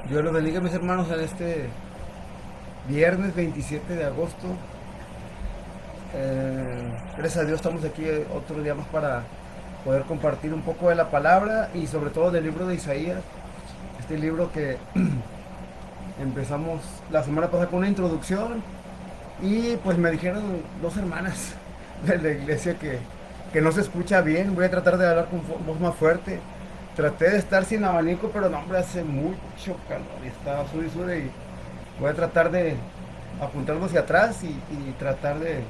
Dios los bendiga, mis hermanos, en este viernes 27 de agosto. Gracias a Dios estamos aquí otro día más para poder compartir un poco de la palabra y sobre todo del libro de Isaías. Este libro que empezamos la semana pasada con una introducción y pues me dijeron dos hermanas de la iglesia que no se escucha bien. Voy a tratar de hablar con voz más fuerte. Traté de estar sin abanico, pero no, hombre, hace mucho calor y estaba sube y sube y voy a tratar de apuntarlo hacia atrás y tratar de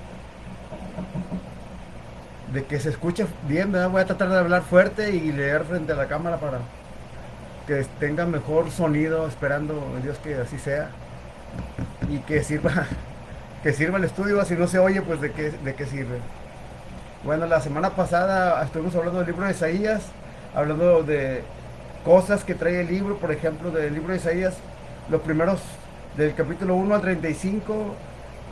que se escuche bien, ¿verdad? Voy a tratar de hablar fuerte y leer frente a la cámara para que tenga mejor sonido, esperando en Dios que así sea y que sirva, que sirva el estudio. Si no se oye, pues de qué sirve. Bueno, la semana pasada estuvimos hablando del libro de Isaías, hablando de cosas que trae el libro, por ejemplo, del libro de Isaías, los primeros del capítulo 1 al 35,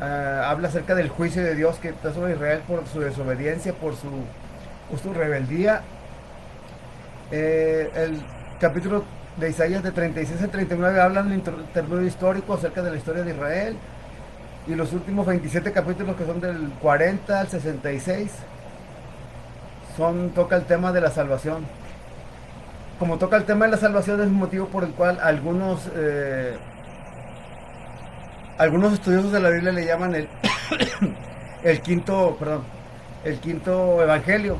habla acerca del juicio de Dios que está sobre Israel por su desobediencia, por su rebeldía. El capítulo de Isaías de 36 al 39 hablan del interludio histórico acerca de la historia de Israel. Y los últimos 27 capítulos, que son del 40 al 66, toca el tema de la salvación. Como toca el tema de la salvación, es el motivo por el cual algunos estudiosos de la Biblia le llaman el quinto, perdón, el quinto evangelio,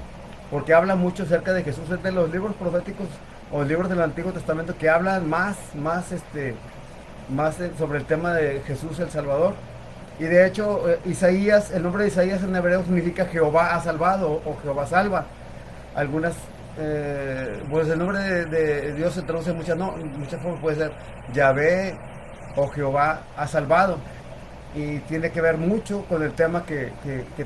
porque habla mucho acerca de Jesús. Es de los libros proféticos o libros del Antiguo Testamento que hablan más sobre el tema de Jesús el Salvador. Y de hecho, Isaías, el nombre de Isaías en hebreo significa Jehová ha salvado o Jehová salva. Algunas, pues el nombre de Dios se traduce en muchas formas. Puede ser Yahvé o Jehová ha salvado. Y tiene que ver mucho con el tema que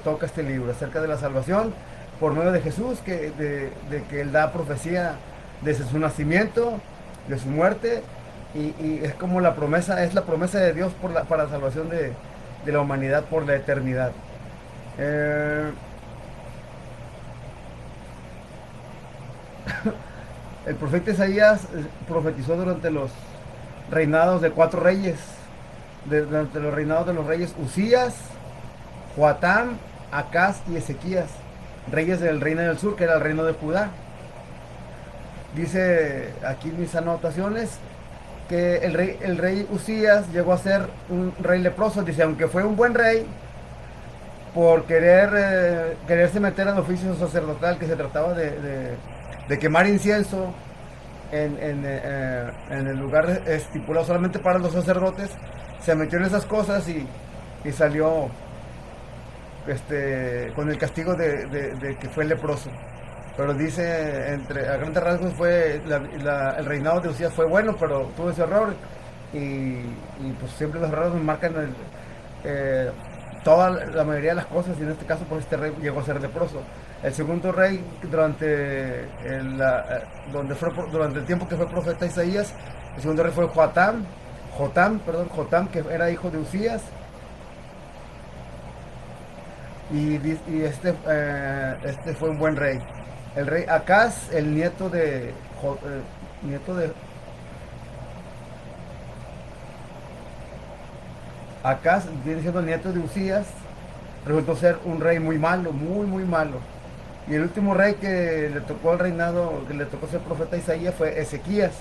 toca este libro, acerca de la salvación por medio de Jesús, de que Él da profecía desde su nacimiento, de su muerte, y es como la promesa, es la promesa de Dios para la salvación de la humanidad por la eternidad. Eh, el profeta Isaías profetizó durante los reinados de cuatro reyes, durante los reinados de los reyes Usías, Joatam, Acaz y Ezequías, reyes del reino del sur, que era el reino de Judá. Dice aquí en mis anotaciones que el rey Usías llegó a ser un rey leproso. Dice, aunque fue un buen rey, por quererse meter al oficio sacerdotal, que se trataba de quemar incienso en el lugar estipulado solamente para los sacerdotes, se metió en esas cosas y salió con el castigo de que fue leproso. Pero dice, a grandes rasgos, el reinado de Usías fue bueno, pero tuvo ese error. Y pues siempre los errores marcan eh, toda la mayoría de las cosas, y en este caso pues este rey llegó a ser leproso. El segundo rey, durante el tiempo que fue profeta Isaías, el segundo rey fue Jotam, que era hijo de Usías. Y este fue un buen rey. El rey Acaz, el nieto de Acaz, viene siendo el nieto de Usías, resultó ser un rey muy malo, muy, muy malo. Y el último rey que le tocó el reinado, que le tocó ser profeta Isaías, fue Ezequías.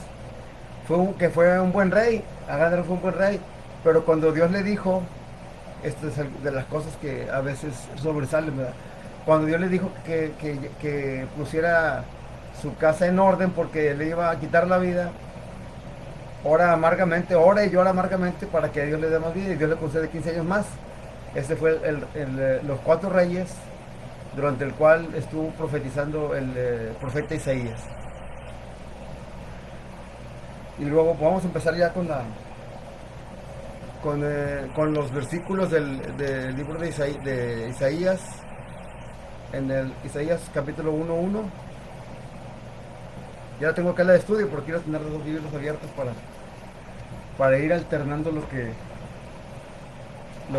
Que fue un buen rey, Agadar fue un buen rey, pero cuando Dios le dijo, esto es de las cosas que a veces sobresalen, ¿verdad? Cuando Dios le dijo que pusiera su casa en orden porque le iba a quitar la vida, ora y llora amargamente para que Dios le dé más vida, y Dios le concede 15 años más. Este fue los cuatro reyes durante el cual estuvo profetizando el profeta Isaías. Y luego vamos a empezar ya con los versículos del libro de Isaías, en el Isaías capítulo 1:1. Ya tengo acá la de estudio, porque quiero tener los dos libros abiertos para ir alternando lo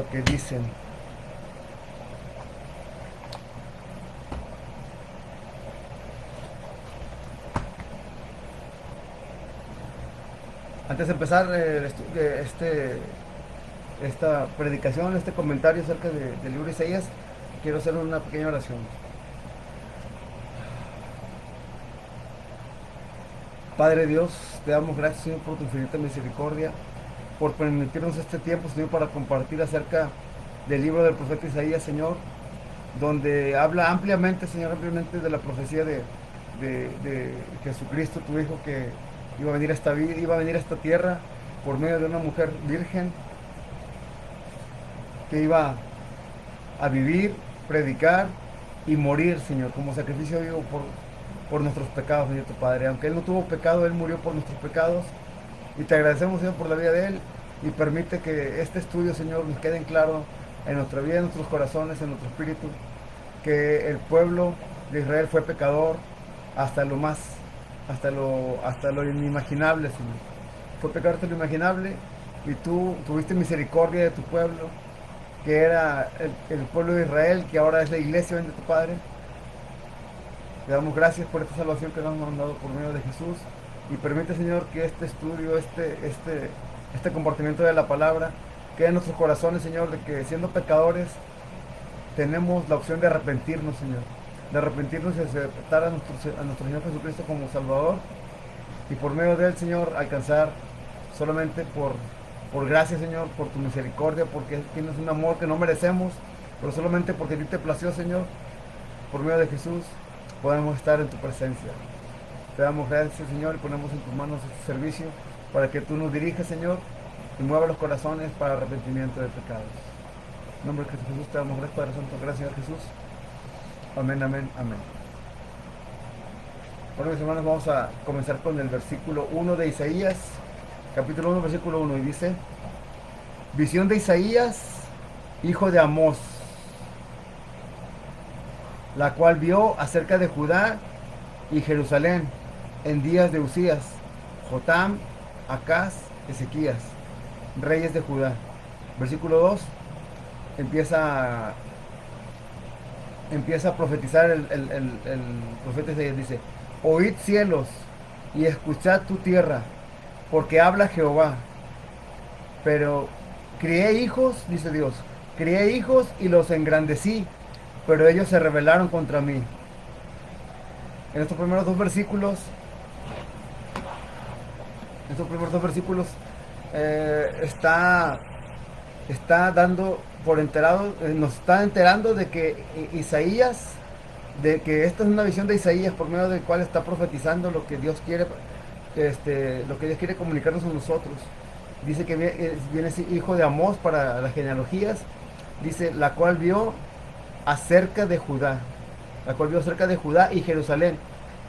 que dicen. Antes de empezar esta predicación, este comentario acerca del libro de Isaías, quiero hacer una pequeña oración. Padre Dios, te damos gracias, Señor, por tu infinita misericordia, por permitirnos este tiempo, Señor, para compartir acerca del libro del profeta Isaías, Señor, donde habla ampliamente, Señor, ampliamente de la profecía de Jesucristo, tu Hijo, que iba a venir a esta vida, iba a venir a esta tierra por medio de una mujer virgen, que iba a vivir, predicar y morir, Señor, como sacrificio vivo por nuestros pecados, Señor, tu Padre. Aunque Él no tuvo pecado, Él murió por nuestros pecados. Y te agradecemos, Señor, por la vida de Él. Y permite que este estudio, Señor, nos quede en claro en nuestra vida, en nuestros corazones, en nuestro espíritu, que el pueblo de Israel fue pecador hasta lo más, hasta lo inimaginable, Señor. Fue pecador hasta lo inimaginable y tú tuviste misericordia de tu pueblo, que era el pueblo de Israel, que ahora es la iglesia de tu Padre. Te damos gracias por esta salvación que nos has mandado por medio de Jesús. Y permite, Señor, que este estudio, este compartimiento de la palabra, quede en nuestros corazones, Señor, de que siendo pecadores tenemos la opción de arrepentirnos, Señor. De arrepentirnos y aceptar a nuestro Señor Jesucristo como Salvador. Y por medio de Él, Señor, alcanzar solamente por gracia, Señor, por tu misericordia, porque tienes un amor que no merecemos, pero solamente porque a ti te plació, Señor, por medio de Jesús, podemos estar en tu presencia. Te damos gracias, Señor, y ponemos en tus manos este servicio para que tú nos dirijas, Señor, y mueva los corazones para arrepentimiento de pecados. En nombre de Jesús te damos gracias, Padre Santo. Gracias, Señor Jesús. Amén, amén, amén. Bueno, mis hermanos, vamos a comenzar con el versículo 1 de Isaías, capítulo 1, versículo 1, y dice: visión de Isaías, hijo de Amós, la cual vio acerca de Judá y Jerusalén en días de Usías, Jotam, Acaz, Ezequías, reyes de Judá. Versículo 2, empieza a profetizar el profeta Isaías, dice: oíd cielos y escuchad tu tierra, porque habla Jehová. Pero crié hijos, dice Dios, crié hijos y los engrandecí, pero ellos se rebelaron contra mí. En estos primeros dos versículos, está dando por enterado, nos está enterando de que Isaías, de que esta es una visión de Isaías por medio del cual está profetizando lo que Dios quiere, lo que Dios quiere comunicarnos a nosotros. Dice que viene hijo de Amós para las genealogías, dice, la cual vio acerca de Judá, y Jerusalén.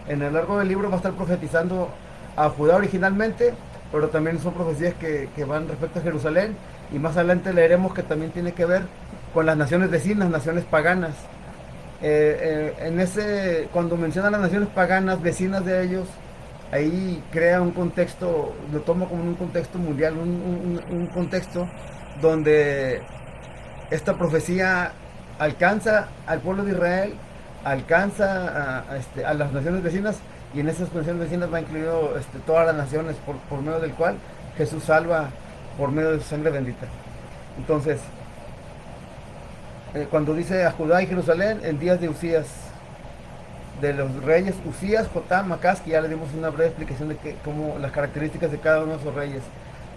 En el largo del libro va a estar profetizando a Judá originalmente, pero también son profecías que van respecto a Jerusalén, y más adelante leeremos que también tiene que ver con las naciones vecinas, naciones paganas. Cuando menciona las naciones paganas, vecinas de ellos, ahí crea un contexto, lo toma como un contexto mundial, un contexto donde esta profecía alcanza al pueblo de Israel, alcanza a las naciones vecinas, y en esas naciones vecinas va incluido todas las naciones por medio del cual Jesús salva por medio de su sangre bendita. Entonces, cuando dice a Judá y Jerusalén en días de Usías, de los reyes Usías, Jotam, Acaz, que ya le dimos una breve explicación de cómo las características de cada uno de esos reyes,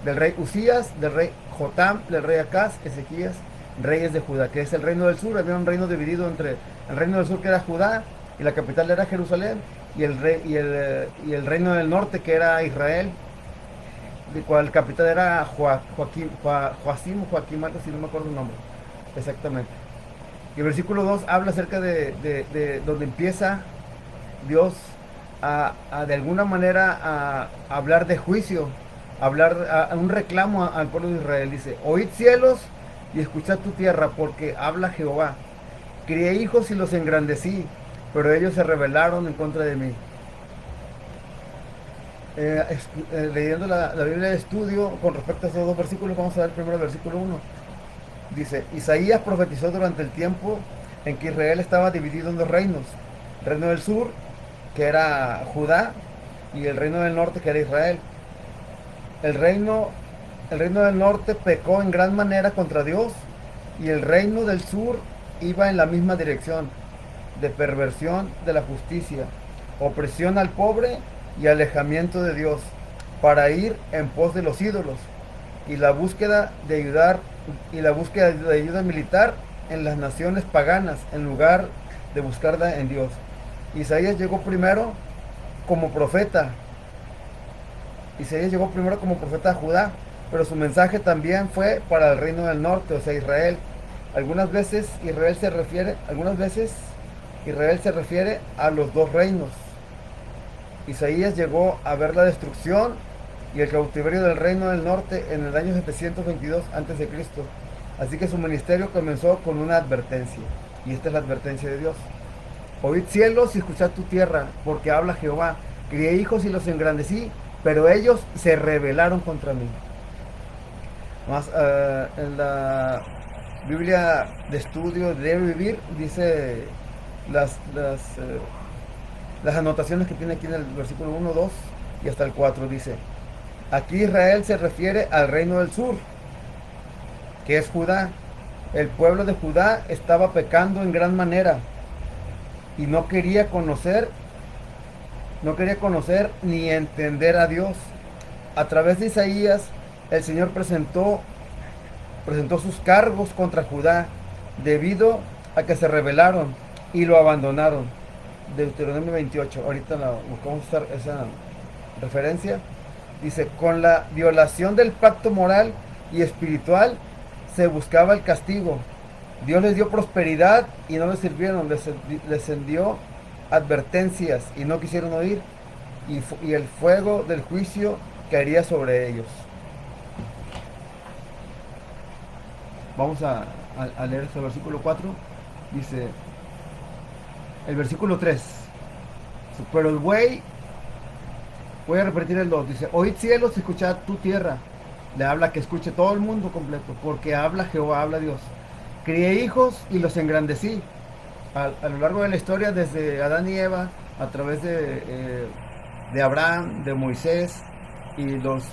del rey Usías, del rey Jotam, del rey Acaz, Ezequías, reyes de Judá, que es el reino del sur. Había un reino dividido entre el reino del sur, que era Judá, y la capital era Jerusalén, y el reino del norte, que era Israel, de cual capital era Joaquim, algo así, no me acuerdo el nombre exactamente. Y el versículo 2 habla acerca de donde empieza Dios de alguna manera a hablar de juicio, a un reclamo al pueblo de Israel. Dice: oíd cielos y escuchad tu tierra, porque habla Jehová. Crié hijos y los engrandecí, pero ellos se rebelaron en contra de mí. Leyendo la Biblia de estudio con respecto a esos dos versículos, vamos a ver primero el versículo 1. Dice: Isaías profetizó durante el tiempo en que Israel estaba dividido en dos reinos: el reino del sur, que era Judá, y el reino del norte, que era Israel. El reino, el reino del norte pecó en gran manera contra Dios y el reino del sur iba en la misma dirección, de perversión de la justicia, opresión al pobre y alejamiento de Dios, para ir en pos de los ídolos y la búsqueda de ayudar y la búsqueda de ayuda militar en las naciones paganas en lugar de buscarla en Dios. Isaías llegó primero como profeta. Isaías llegó primero como profeta a Judá, pero su mensaje también fue para el reino del norte, o sea, Israel. Algunas veces Israel se refiere a los dos reinos. Isaías llegó a ver la destrucción y el cautiverio del reino del norte en el año 722 a.C. Así que su ministerio comenzó con una advertencia. Y esta es la advertencia de Dios. Oíd cielos y escuchad tu tierra, porque habla Jehová. Crié hijos y los engrandecí, pero ellos se rebelaron contra mí. Más en la Biblia de estudio de Diario Vivir dice las anotaciones que tiene aquí en el versículo 1, 2 y hasta el 4 dice: aquí Israel se refiere al reino del sur, que es Judá. El pueblo de Judá estaba pecando en gran manera y no quería conocer ni entender a Dios. A través de Isaías, el Señor presentó sus cargos contra Judá debido a que se rebelaron y lo abandonaron. Deuteronomio 28, ahorita buscamos esa referencia. Dice: con la violación del pacto moral y espiritual se buscaba el castigo. Dios les dio prosperidad y no les sirvieron, les envió advertencias y no quisieron oír, y el fuego del juicio caería sobre ellos. Vamos a leer este versículo 4. Dice el versículo 3: pero el buey, voy a repetir el 2, dice: oíd cielos, escuchad tu tierra. Le habla que escuche todo el mundo completo, porque habla Jehová, habla Dios. Crié hijos y los engrandecí. A lo largo de la historia, desde Adán y Eva, a través de Abraham, de Moisés y los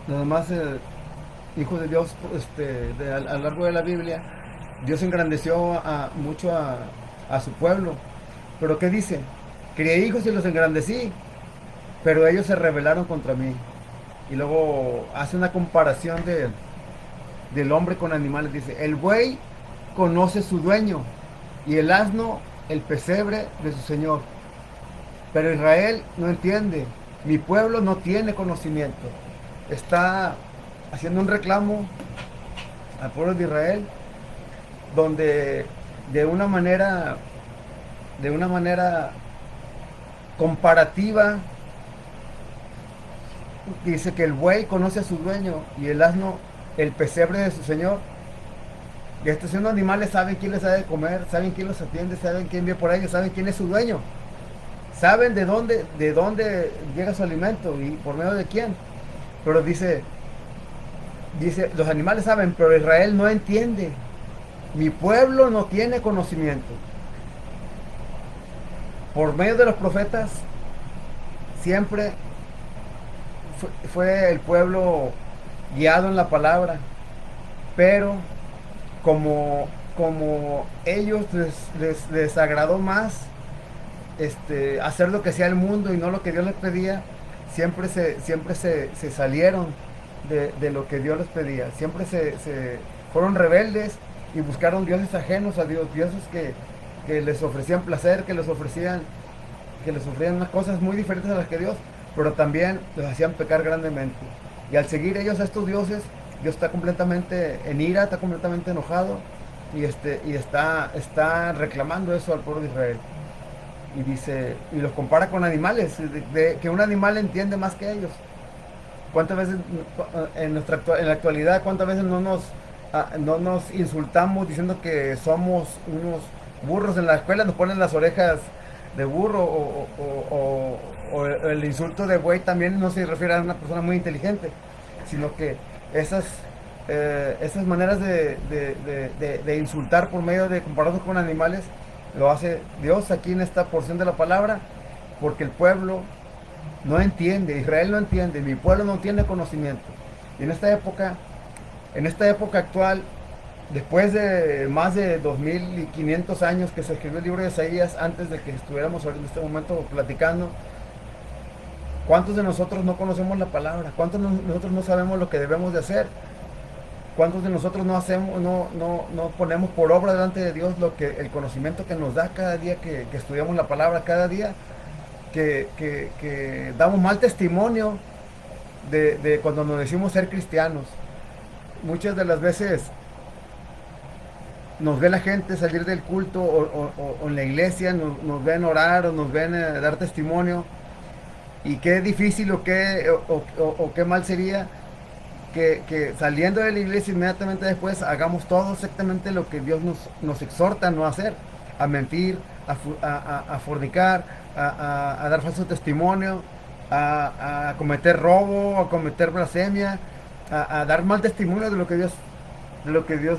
demás hijos de Dios, a lo largo de la Biblia, Dios engrandeció mucho a su pueblo. Pero ¿qué dice? Crié hijos y los engrandecí, pero ellos se rebelaron contra mí. Y luego hace una comparación del hombre con animales. Dice: el buey conoce su dueño y el asno el pesebre de su señor. Pero Israel no entiende. Mi pueblo no tiene conocimiento. Está haciendo un reclamo al pueblo de Israel, donde de una manera comparativa dice que el buey conoce a su dueño y el asno el pesebre de su señor. Y estos son animales, saben quién les ha de comer, saben quién los atiende, saben quién vive por ellos, saben quién es su dueño, saben de dónde llega su alimento y por medio de quién. Pero dice, los animales saben, pero Israel no entiende. Mi pueblo no tiene conocimiento. Por medio de los profetas siempre fue el pueblo guiado en la palabra, pero como ellos les agradó más hacer lo que hacía el mundo y no lo que Dios les pedía, siempre se salieron de lo que Dios les pedía, siempre se fueron rebeldes y buscaron dioses ajenos a Dios, dioses que les ofrecían placer, que les ofrecían unas cosas muy diferentes a las que Dios, pero también los hacían pecar grandemente. Y al seguir ellos a estos dioses, Dios está completamente en ira, está completamente enojado y está reclamando eso al pueblo de Israel. Y dice, y los compara con animales, que un animal entiende más que ellos. ¿Cuántas veces en la actualidad, cuántas veces no nos insultamos diciendo que somos unos burros? En la escuela nos ponen las orejas de burro, o el insulto de güey también no se refiere a una persona muy inteligente, sino que esas maneras de insultar por medio de compararnos con animales lo hace Dios aquí en esta porción de la palabra, porque el pueblo No entiende, Israel no entiende, mi pueblo no tiene conocimiento. Y en esta época actual, después de más de 2500 años que se escribió el libro de Isaías, antes de que estuviéramos en este momento platicando, ¿cuántos de nosotros no conocemos la palabra? ¿Cuántos de nosotros no sabemos lo que debemos de hacer? ¿Cuántos de nosotros no hacemos, no ponemos por obra delante de Dios el conocimiento que nos da cada día que estudiamos la palabra, cada día que damos mal testimonio de cuando nos decimos ser cristianos? Muchas de las veces nos ve la gente salir del culto o en la iglesia, nos ven orar o nos ven dar testimonio, y qué difícil o qué mal sería que saliendo de la iglesia inmediatamente después hagamos todo exactamente lo que Dios nos exhorta a no hacer: a mentir, a fornicar, a dar falso testimonio, a cometer robo, a cometer blasfemia, a dar mal testimonio de lo que Dios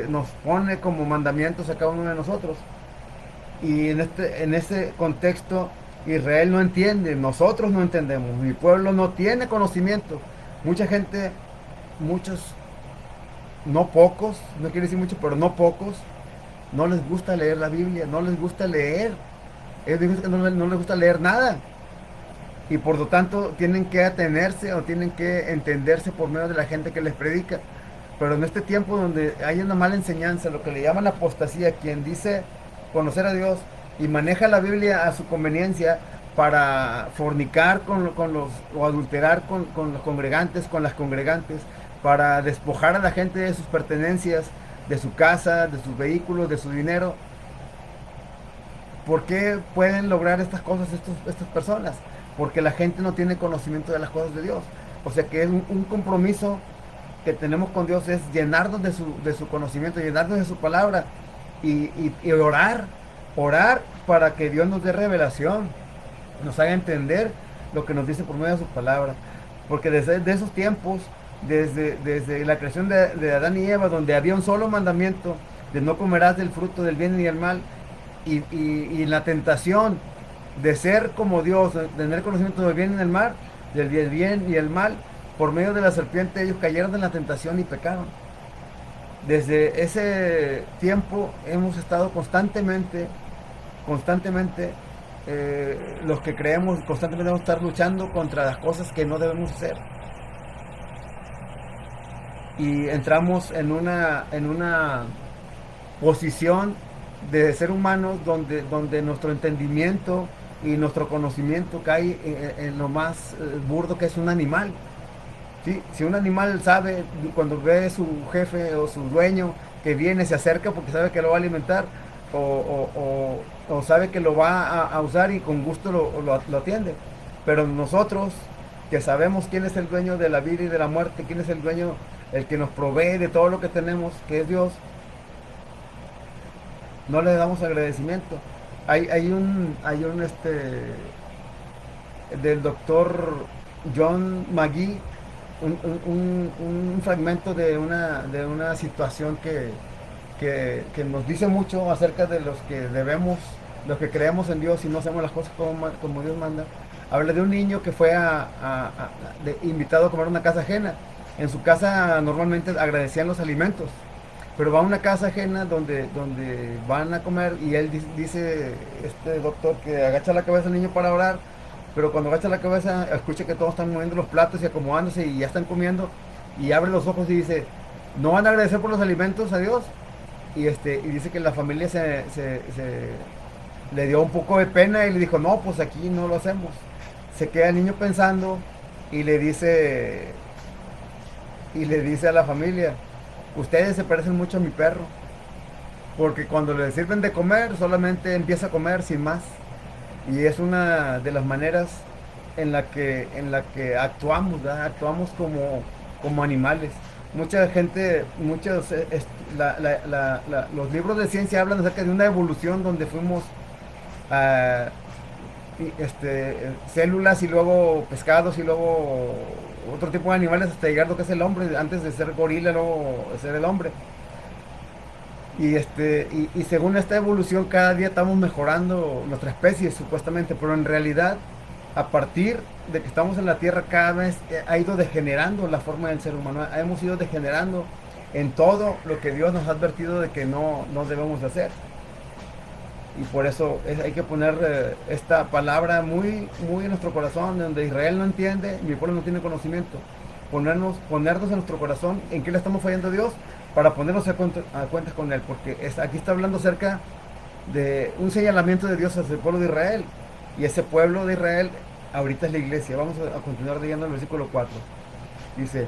nos pone como mandamientos a cada uno de nosotros. Y en este contexto, Israel no entiende, nosotros no entendemos, mi pueblo no tiene conocimiento. Mucha gente, muchos, no pocos, no quiere decir mucho, pero no pocos, no les gusta leer la Biblia, no les gusta leer. Ellos dicen que no les gusta leer nada. Y por lo tanto tienen que atenerse o tienen que entenderse por medio de la gente que les predica. Pero en este tiempo donde hay una mala enseñanza, lo que le llaman apostasía, quien dice conocer a Dios y maneja la Biblia a su conveniencia para fornicar o adulterar con los congregantes, con las congregantes, para despojar a la gente de sus pertenencias, de su casa, de sus vehículos, de su dinero. ¿Por qué pueden lograr estas cosas estas personas? Porque la gente no tiene conocimiento de las cosas de Dios. O sea que es un compromiso que tenemos con Dios, es llenarnos de su conocimiento, llenarnos de su palabra y orar para que Dios nos dé revelación, nos haga entender lo que nos dice por medio de su palabra. Porque desde de esos tiempos, desde la creación de Adán y Eva, donde había un solo mandamiento, de no comerás del fruto del bien y del mal, y la tentación de ser como Dios, de tener conocimiento del bien y del mal, del bien y el mal, por medio de la serpiente ellos cayeron en la tentación y pecaron. Desde ese tiempo hemos estado constantemente, los que creemos, constantemente vamos a estar luchando contra las cosas que no debemos hacer. Y entramos en una posición de ser humanos donde nuestro entendimiento y nuestro conocimiento cae en lo más burdo, que es un animal. ¿Sí? Si un animal sabe, cuando ve su jefe o su dueño que viene, se acerca porque sabe que lo va a alimentar, o sabe que lo va a usar, y con gusto lo atiende. Pero nosotros, que sabemos quién es el dueño de la vida y de la muerte, quién es el dueño, el que nos provee de todo lo que tenemos, que es Dios, no le damos agradecimiento. Hay un del doctor John McGee, un fragmento de una situación que nos dice mucho acerca de los que creemos en Dios y no hacemos las cosas como Dios manda. Habla de un niño que fue invitado a comer a una casa ajena. En su casa normalmente agradecían los alimentos, pero va a una casa ajena donde van a comer, y él dice, este doctor, que agacha la cabeza el niño para orar, pero cuando agacha la cabeza escucha que todos están moviendo los platos y acomodándose y ya están comiendo, y abre los ojos y dice, ¿no van a agradecer por los alimentos a Dios? Y dice que la familia le dio un poco de pena y le dijo, no, pues aquí no lo hacemos. Se queda el niño pensando y le dice a la familia, ustedes se parecen mucho a mi perro, porque cuando le sirven de comer solamente empieza a comer sin más. Y es una de las maneras en la que actuamos, ¿verdad? Actuamos como animales. Mucha gente, los libros de ciencia hablan acerca de una evolución donde fuimos ah, células, y luego pescados, y luego otro tipo de animales, hasta llegar a lo que es el hombre, antes de ser gorila, luego ser el hombre. Y según esta evolución, cada día estamos mejorando nuestra especie, supuestamente, pero en realidad a partir de que estamos en la tierra, cada vez ha ido degenerando la forma del ser humano. Hemos ido degenerando en todo lo que Dios nos ha advertido de que no debemos de hacer. Y por eso hay que poner esta palabra muy, muy en nuestro corazón, donde Israel no entiende, mi pueblo no tiene conocimiento. Ponernos en nuestro corazón en qué le estamos fallando a Dios para ponernos a cuentas con Él. Porque aquí está hablando acerca de un señalamiento de Dios hacia el pueblo de Israel. Y ese pueblo de Israel ahorita es la iglesia. Vamos a continuar leyendo el versículo 4. Dice: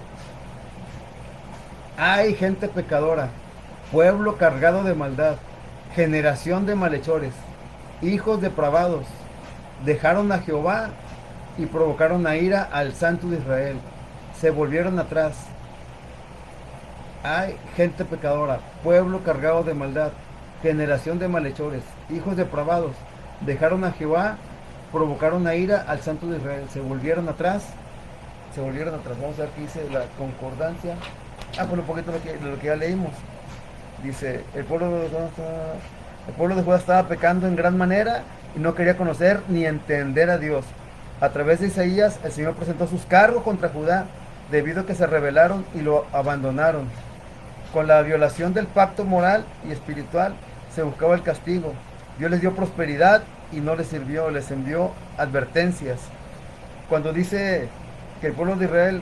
hay gente pecadora, pueblo cargado de maldad, generación de malhechores, hijos depravados, dejaron a Jehová y provocaron a ira al Santo de Israel. Se volvieron atrás. Hay gente pecadora, pueblo cargado de maldad, generación de malhechores, hijos depravados, dejaron a Jehová, provocaron a ira al Santo de Israel. Se volvieron atrás. Se volvieron atrás. Vamos a ver qué dice la concordancia. Pues un poquito de lo que ya leímos. Dice: el pueblo de Judá estaba pecando en gran manera y no quería conocer ni entender a Dios. A través de Isaías, el Señor presentó sus cargos contra Judá, debido a que se rebelaron y lo abandonaron. Con la violación del pacto moral y espiritual se buscaba el castigo. Dios les dio prosperidad y no les sirvió, les envió advertencias. Cuando dice que el pueblo de Israel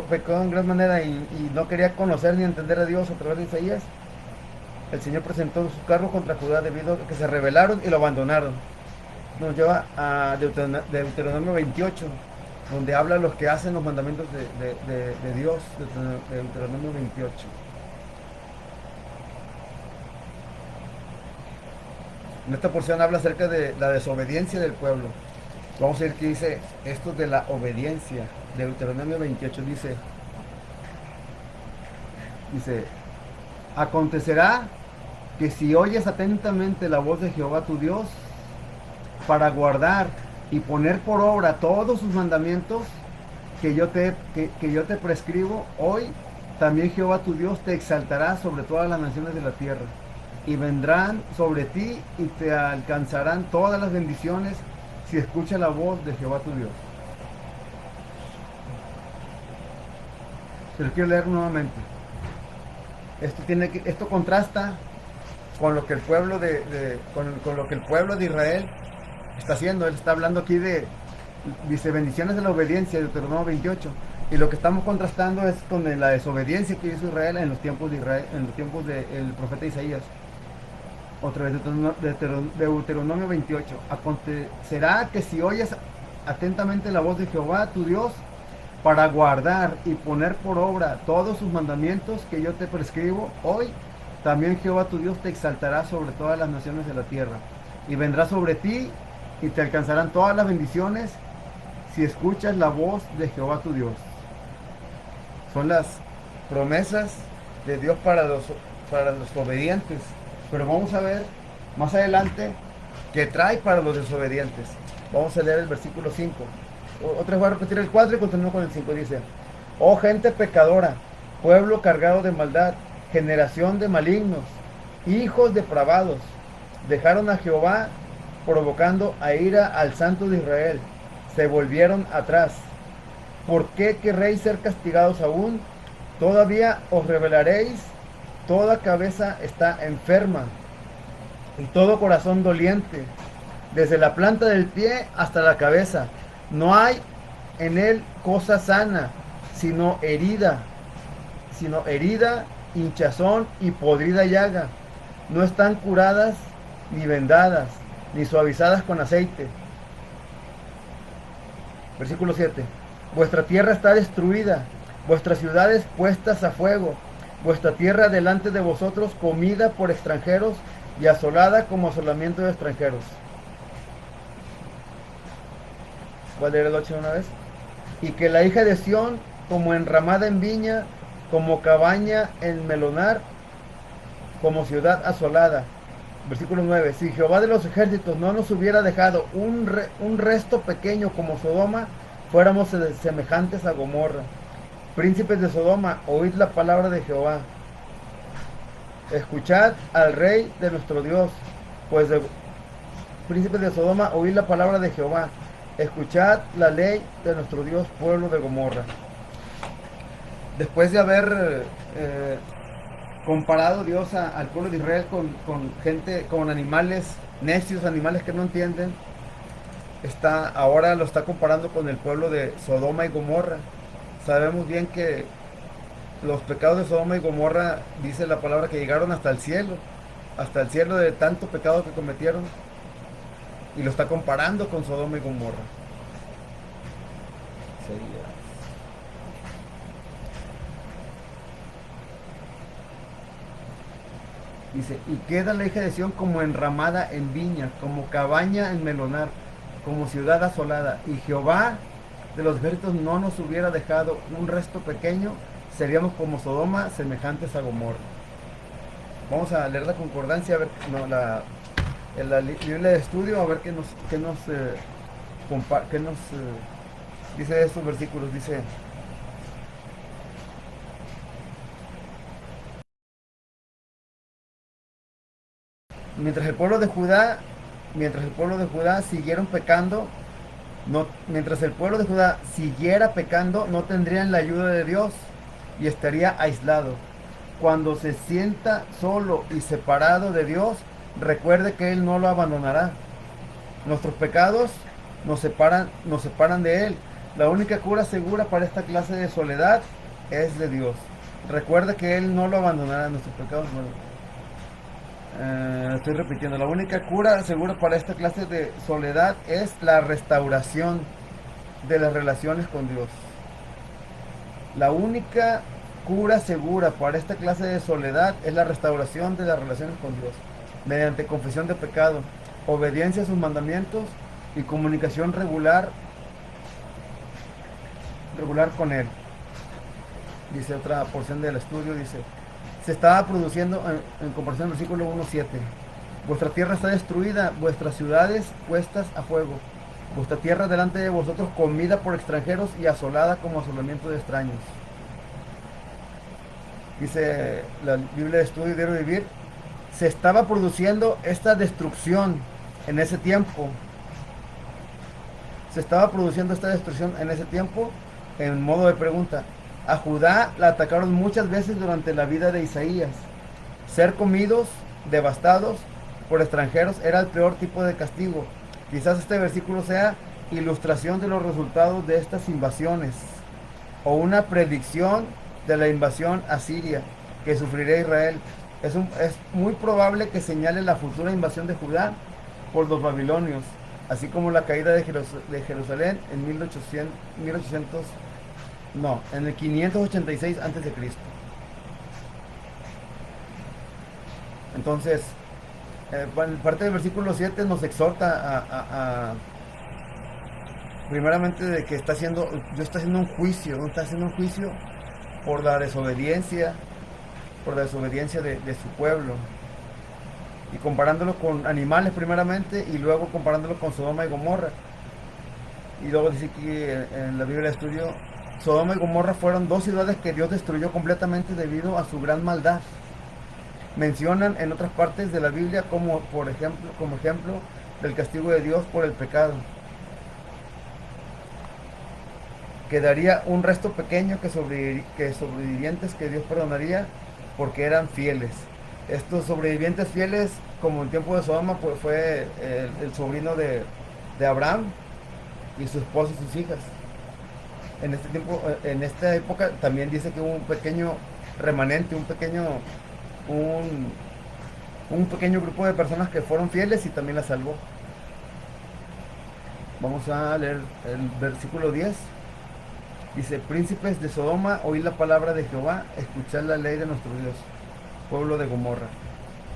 pecó en gran manera y no quería conocer ni entender a Dios a través de Isaías, el Señor presentó su cargo contra Judá debido a que se rebelaron y lo abandonaron. Nos lleva a Deuteronomio 28, donde habla de los que hacen los mandamientos de Dios, de Deuteronomio 28. En esta porción habla acerca de la desobediencia del pueblo. Vamos a ver qué dice esto de la obediencia. Deuteronomio 28 dice: acontecerá que si oyes atentamente la voz de Jehová tu Dios, para guardar y poner por obra todos sus mandamientos que yo te prescribo hoy, también Jehová tu Dios te exaltará sobre todas las naciones de la tierra, y vendrán sobre ti y te alcanzarán todas las bendiciones si escuchas la voz de Jehová tu Dios. Se lo quiero leer nuevamente. Esto contrasta con lo que el pueblo con lo que el pueblo de Israel está haciendo. Él está hablando aquí dice bendiciones de la obediencia, de Deuteronomio 28. Y lo que estamos contrastando es con la desobediencia que hizo Israel en los tiempos de Israel, en los tiempos del profeta Isaías. Otra vez, Deuteronomio 28. Acontecerá que si oyes atentamente la voz de Jehová tu Dios, para guardar y poner por obra todos sus mandamientos que yo te prescribo hoy, también Jehová tu Dios te exaltará sobre todas las naciones de la tierra, y vendrá sobre ti y te alcanzarán todas las bendiciones si escuchas la voz de Jehová tu Dios. Son las promesas de Dios para los obedientes. Pero vamos a ver más adelante qué trae para los desobedientes. Vamos a leer el versículo 5. Otra vez voy a repetir el 4 y continúo con el 5. Dice: oh gente pecadora, pueblo cargado de maldad, generación de malignos, hijos depravados, dejaron a Jehová, provocando a ira al Santo de Israel. Se volvieron atrás. ¿Por qué querréis ser castigados aún? Todavía os rebelaréis. Toda cabeza está enferma y todo corazón doliente, desde la planta del pie hasta la cabeza. No hay en él cosa sana, sino herida, hinchazón y podrida llaga. No están curadas, ni vendadas, ni suavizadas con aceite. Versículo 7. Vuestra tierra está destruida, vuestras ciudades puestas a fuego, vuestra tierra delante de vosotros comida por extranjeros y asolada como asolamiento de extranjeros. Voy a leer el 8 una vez. Y que la hija de Sión, como enramada en viña, como cabaña en melonar, como ciudad asolada. Versículo 9. Si Jehová de los ejércitos no nos hubiera dejado un resto pequeño como Sodoma, fuéramos semejantes a Gomorra. Príncipes de Sodoma, oíd la palabra de Jehová. Escuchad al rey de nuestro Dios. Príncipes de Sodoma, oíd la palabra de Jehová. escuchad la ley de nuestro Dios, pueblo de Gomorra. Después de haber comparado Dios al pueblo de Israel con gente, con animales necios, animales que no entienden, ahora lo está comparando con el pueblo de Sodoma y Gomorra. Sabemos bien que los pecados de Sodoma y Gomorra, dice la palabra, que llegaron hasta el cielo de tanto pecado que cometieron, y lo está comparando con Sodoma y Gomorra. Sería. Dice, y queda la hija de Sión como enramada en viña, como cabaña en melonar, como ciudad asolada. Y Jehová de los ejércitos no nos hubiera dejado un resto pequeño, seríamos como Sodoma, semejantes a Gomorra. Vamos a leer la concordancia, a ver, no, en la Biblia de estudio, a ver qué nos dice estos versículos. Dice, mientras el pueblo de Judá, mientras el pueblo de Judá siguieron pecando, mientras el pueblo de Judá siguiera pecando, no tendrían la ayuda de Dios y estaría aislado. Cuando se sienta solo y separado de Dios, recuerde que Él no lo abandonará. Nuestros pecados nos separan de Él. La única cura segura para esta clase de soledad es de Dios. Recuerde que Él no lo abandonará. Nuestros pecados estoy repitiendo, la única cura segura para esta clase de soledad es la restauración de las relaciones con Dios. La única cura segura para esta clase de soledad es la restauración de las relaciones con Dios, mediante confesión de pecado, obediencia a sus mandamientos y comunicación regular con Él. Dice otra porción del estudio, dice, se estaba produciendo, en comparación al versículo 1:7, vuestra tierra está destruida, vuestras ciudades puestas a fuego, vuestra tierra delante de vosotros comida por extranjeros y asolada como asolamiento de extraños. Dice la Biblia de Estudio y Diario de Vivir, se estaba produciendo esta destrucción en ese tiempo. Se estaba produciendo esta destrucción en ese tiempo, en modo de pregunta. A Judá la atacaron muchas veces durante la vida de Isaías. Ser comidos, devastados por extranjeros era el peor tipo de castigo. Quizás este versículo sea ilustración de los resultados de estas invasiones o una predicción de la invasión asiria que sufrirá Israel. Es muy probable que señale la futura invasión de Judá por los babilonios, así como la caída de Jerusalén en 586 antes de Cristo. Entonces, parte del versículo 7 nos exhorta primeramente de que Dios está haciendo un juicio, ¿no? Está haciendo un juicio por la desobediencia, de su pueblo, y comparándolo con animales primeramente y luego comparándolo con Sodoma y Gomorra. Y luego dice aquí en la Biblia de Estudio, Sodoma y Gomorra fueron dos ciudades que Dios destruyó completamente debido a su gran maldad. Mencionan en otras partes de la Biblia como ejemplo del castigo de Dios por el pecado. Quedaría un resto pequeño que sobrevivientes que Dios perdonaría porque eran fieles. Estos sobrevivientes fieles, como en tiempo de Sodoma, pues fue el sobrino de Abraham y su esposa y sus hijas. En este tiempo, en esta época, también dice que hubo un pequeño remanente, un pequeño grupo de personas que fueron fieles y también la salvó. Vamos a leer el versículo 10. Dice, príncipes de Sodoma, oíd la palabra de Jehová, escuchad la ley de nuestro Dios, pueblo de Gomorra.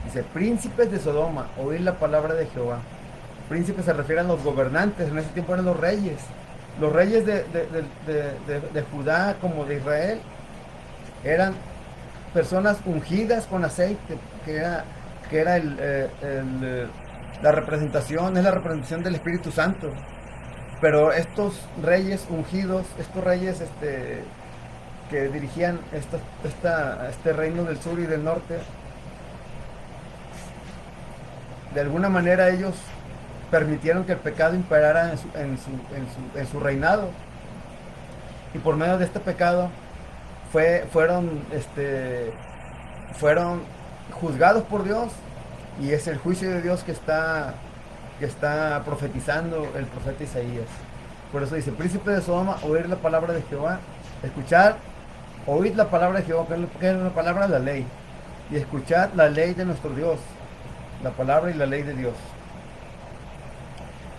Dice, príncipes de Sodoma, oíd la palabra de Jehová. Príncipes se refieren a los gobernantes, en ese tiempo eran los reyes. Los reyes de Judá como de Israel eran personas ungidas con aceite, que era la representación, es la representación del Espíritu Santo. Pero estos reyes ungidos, estos reyes que dirigían este reino del sur y del norte, de alguna manera ellos permitieron que el pecado imperara en su reinado. Y por medio de este pecado fueron juzgados por Dios, y es el juicio de Dios que está profetizando el profeta Isaías. Por eso dice: príncipe de Sodoma, oír la palabra de Jehová, escuchar, oíd la palabra de Jehová, que es la palabra de la ley, y escuchad la ley de nuestro Dios, la palabra y la ley de Dios.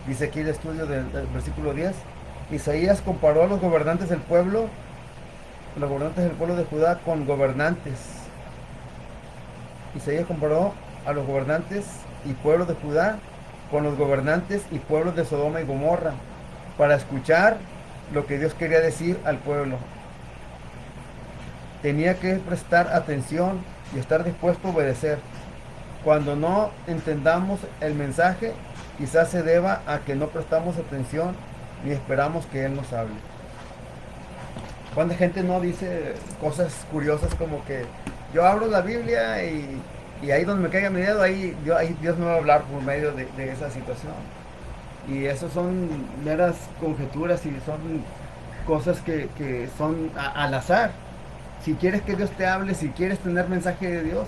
Dice aquí el estudio del versículo 10: Isaías comparó a los gobernantes del pueblo de Judá con gobernantes. Isaías comparó a los gobernantes y pueblos de Judá con los gobernantes y pueblos de Sodoma y Gomorra, para escuchar lo que Dios quería decir al pueblo. Tenía que prestar atención y estar dispuesto a obedecer. Cuando no entendamos el mensaje, quizás se deba a que no prestamos atención ni esperamos que Él nos hable. Cuánta gente no dice cosas curiosas como que yo abro la Biblia y ahí donde me caiga mi dedo, ahí Dios me va a hablar por medio de esa situación. Y eso son meras conjeturas y son cosas que son al azar. Si quieres que Dios te hable, si quieres tener mensaje de Dios,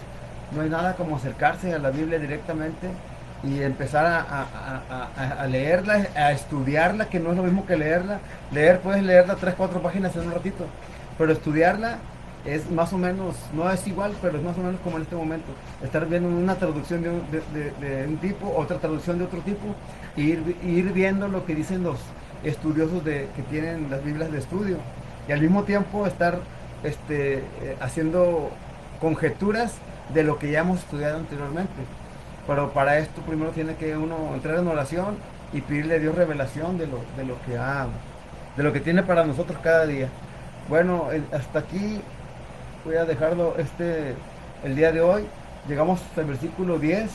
no hay nada como acercarse a la Biblia directamente y empezar a leerla, a estudiarla, que no es lo mismo que leerla. Puedes leerla 3, 4 páginas en un ratito, pero estudiarla es más o menos, no es igual, pero es más o menos como en este momento. Estar viendo una traducción de un tipo, otra traducción de otro tipo, e ir viendo lo que dicen los estudiosos que tienen las Biblias de estudio. Y al mismo tiempo estar haciendo conjeturas de lo que ya hemos estudiado anteriormente. Pero para esto primero tiene que uno entrar en oración y pedirle a Dios revelación de lo que tiene para nosotros cada día. Bueno, hasta aquí voy a dejarlo el día de hoy. Llegamos hasta el versículo 10.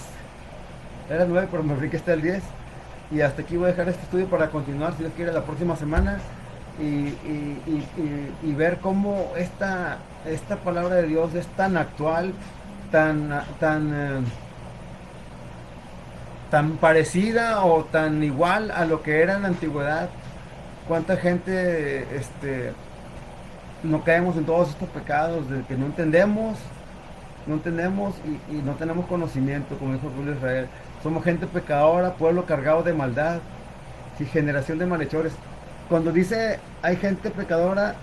Era 9, pero me brinqué hasta el 10. Y hasta aquí voy a dejar este estudio para continuar, si Dios quiere, la próxima semana. Y ver cómo esta palabra de Dios es tan actual, tan parecida o tan igual a lo que era en la antigüedad. Cuánta gente no caemos en todos estos pecados de que no entendemos y no tenemos conocimiento, como dijo el pueblo de Israel. Somos gente pecadora, pueblo cargado de maldad y generación de malhechores. Cuando dice hay gente pecadora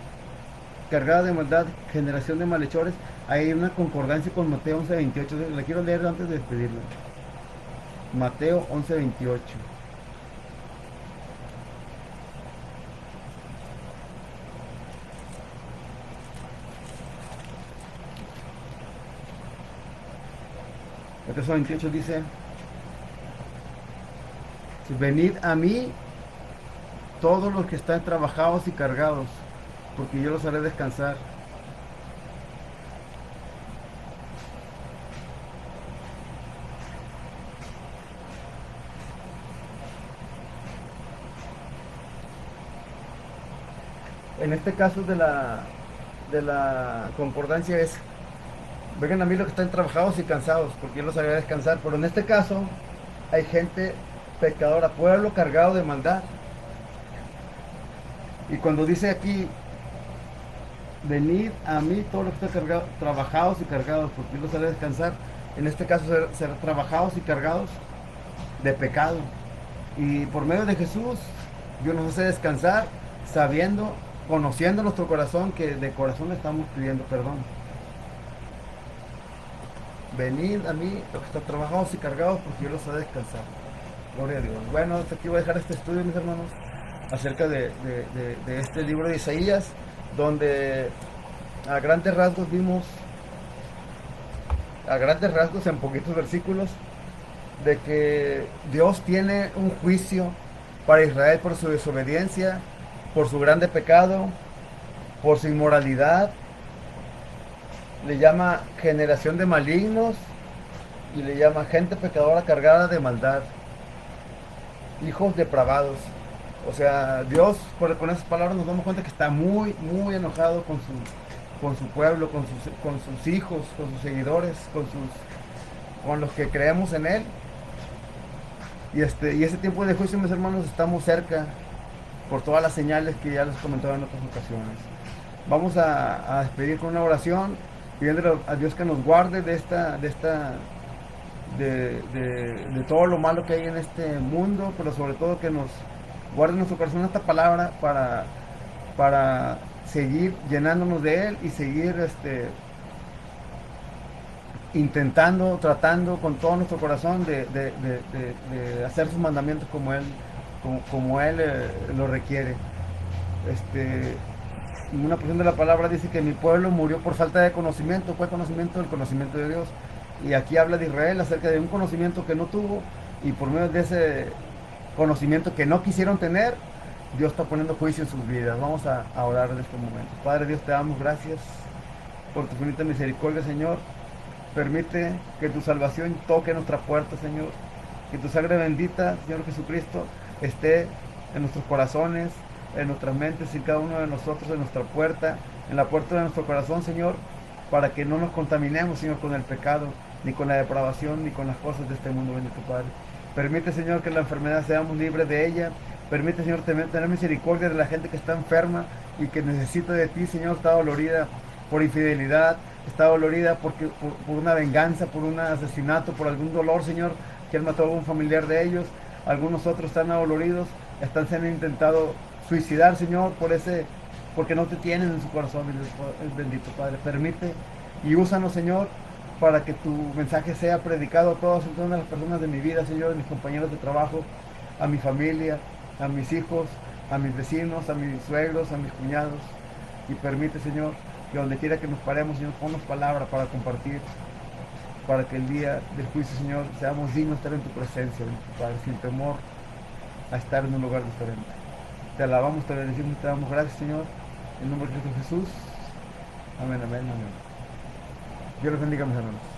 cargada de maldad, generación de malhechores, hay una concordancia con Mateo 11:28. La quiero leer antes de despedirme. Mateo 11:28. Mateo 11:28 dice: venid a mí todos los que están trabajados y cargados, porque yo los haré descansar. En este caso de la concordancia es: vengan a mí los que están trabajados y cansados, porque yo los haré descansar. Pero en este caso hay gente pecadora, pueblo cargado de maldad. Y cuando dice aquí, venid a mí todos los que están trabajados y cargados, porque yo los haré descansar, en este caso ser trabajados y cargados de pecado. Y por medio de Jesús, Dios nos hace descansar, conociendo nuestro corazón, que de corazón estamos pidiendo perdón. Venid a mí los que están trabajados y cargados, porque yo los haré descansar. Gloria a Dios. Bueno, hasta aquí voy a dejar este estudio, mis hermanos, acerca de este libro de Isaías, donde a grandes rasgos en poquitos versículos, de que Dios tiene un juicio para Israel por su desobediencia, por su grande pecado, por su inmoralidad. Le llama generación de malignos y le llama gente pecadora cargada de maldad, hijos depravados. O sea, Dios, con esas palabras nos damos cuenta que está muy, muy enojado con su pueblo, con sus hijos, con sus seguidores, con los que creemos en Él. Y ese tiempo de juicio, mis hermanos, estamos cerca por todas las señales que ya les comentaba en otras ocasiones. Vamos a despedir con una oración, pidiéndole a Dios que nos guarde de todo lo malo que hay en este mundo, pero sobre todo que nos guarde en nuestro corazón esta palabra para seguir llenándonos de Él y seguir intentando, tratando con todo nuestro corazón de hacer sus mandamientos como Él lo requiere. Una porción de la palabra dice que mi pueblo murió por falta de conocimiento. ¿Cuál conocimiento? El conocimiento de Dios. Y aquí habla de Israel acerca de un conocimiento que no tuvo, y por medio de ese conocimiento que no quisieron tener, Dios está poniendo juicio en sus vidas. Vamos a orar en este momento. Padre Dios, te damos gracias por tu infinita misericordia, Señor. Permite que tu salvación toque nuestra puerta, Señor. Que tu sangre bendita, Señor Jesucristo, esté en nuestros corazones, en nuestras mentes, en cada uno de nosotros, en nuestra puerta, en la puerta de nuestro corazón, Señor, para que no nos contaminemos, Señor, con el pecado, ni con la depravación, ni con las cosas de este mundo, bendito Padre. Permite, Señor, que la enfermedad seamos libres de ella. Permite, Señor, tener misericordia de la gente que está enferma y que necesita de ti, Señor. Está dolorida por infidelidad, está dolorida por una venganza, por un asesinato, por algún dolor, Señor, que han matado a algún familiar de ellos. Algunos otros están adoloridos, están siendo intentado suicidar, Señor, porque no te tienen en su corazón, bendito Padre. Permite y úsanos, Señor, para que tu mensaje sea predicado a todas las personas de mi vida, Señor, a mis compañeros de trabajo, a mi familia, a mis hijos, a mis vecinos, a mis suegros, a mis cuñados. Y permite, Señor, que donde quiera que nos paremos, Señor, ponnos palabra para compartir, para que el día del juicio, Señor, seamos dignos de estar en tu presencia, Padre, sin temor a estar en un lugar diferente. Te alabamos, te bendecimos, te damos gracias, Señor, en nombre de Cristo Jesús. Amén, amén, amén. Dios los bendiga, mis hermanos.